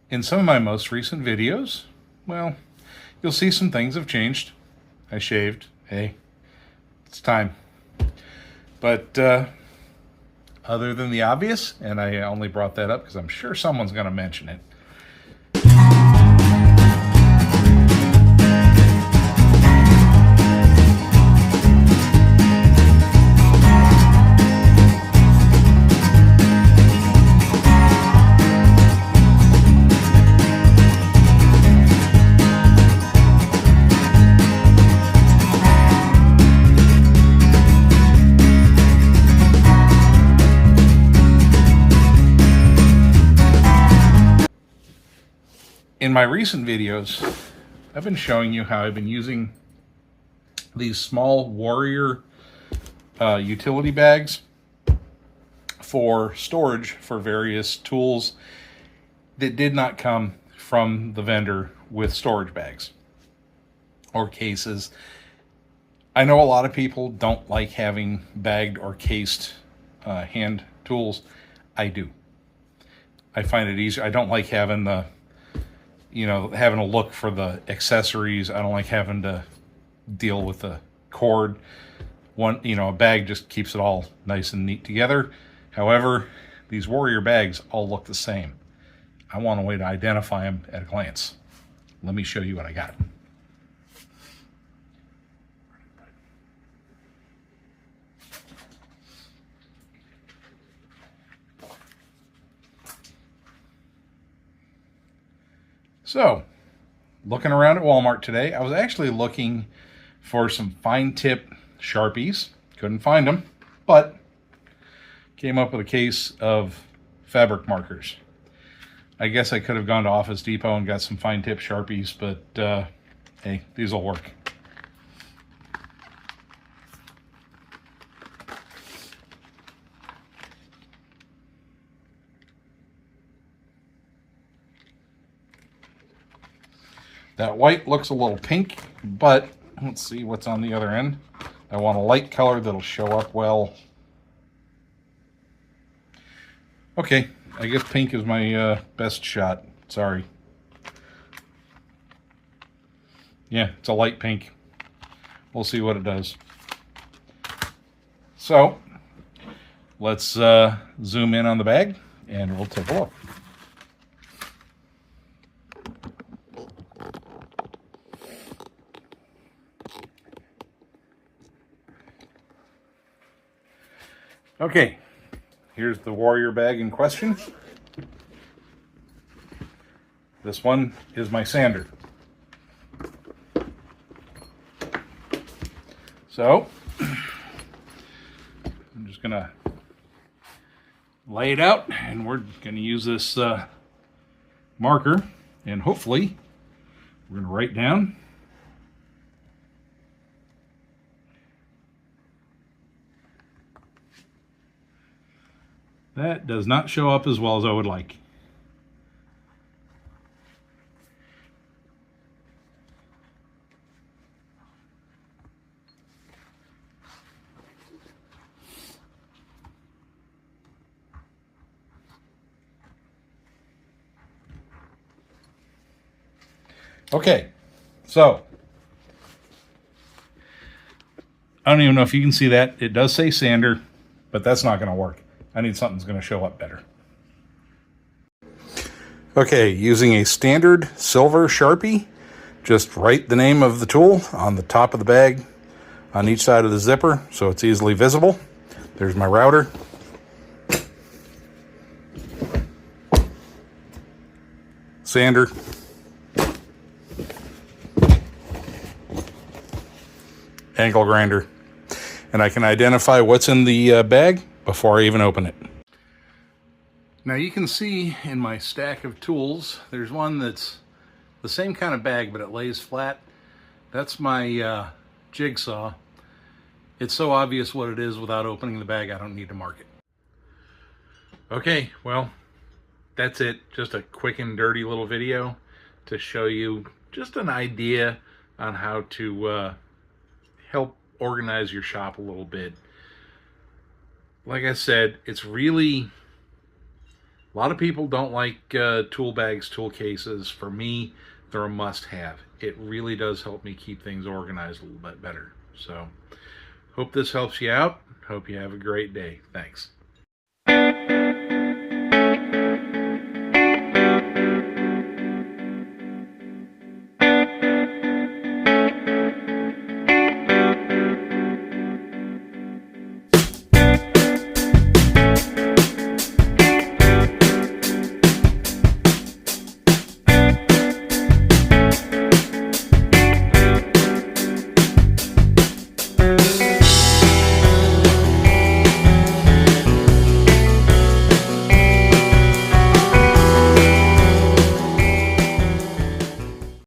In some of my most recent videos, well, you'll see some things have changed. I shaved. Hey, it's time. But other than the obvious, and I only brought that up because I'm sure someone's going to mention it, in my recent videos, I've been showing you how I've been using these small Warrior utility bags for storage for various tools that did not come from the vendor with storage bags or cases. I know a lot of people don't like having bagged or cased hand tools. I do. I find it easier. I don't like having the having to look for the accessories. I don't like having to deal with the cord. A bag just keeps it all nice and neat together. However, these Warrior bags all look the same. I want a way to identify them at a glance. Let me show you what I got. So, looking around at Walmart today, I was actually looking for some fine tip Sharpies. Couldn't find them, but came up with a case of fabric markers. I guess I could have gone to Office Depot and got some fine tip Sharpies, but hey, these will work. That white looks a little pink, but let's see what's on the other end. I want a light color that'll show up well. Okay, I guess pink is my best shot. Sorry. Yeah, it's a light pink. We'll see what it does. So, let's zoom in on the bag and we'll take a look. Okay, here's the Warrior bag in question. This one is my sander. So, I'm just gonna lay it out and we're gonna use this marker and hopefully we're gonna write down that does not show up as well as I would like. Okay, so I don't even know if you can see that. It does say sander, but that's not going to work. I need something that's going to show up better. Okay, using a standard silver Sharpie, just write the name of the tool on the top of the bag on each side of the zipper so it's easily visible. There's my router. Sander. Angle grinder. And I can identify what's in the bag before I even open it. Now you can see in my stack of tools, there's one that's the same kind of bag, but it lays flat. That's my jigsaw. It's so obvious what it is without opening the bag, I don't need to mark it. Okay, well, that's it. Just a quick and dirty little video to show you just an idea on how to help organize your shop a little bit. Like I said, it's really A lot of people don't like tool bags, tool cases. For me, they're a must-have. It really does help me keep things organized a little bit better. So, hope this helps you out. Hope you have a great day. Thanks.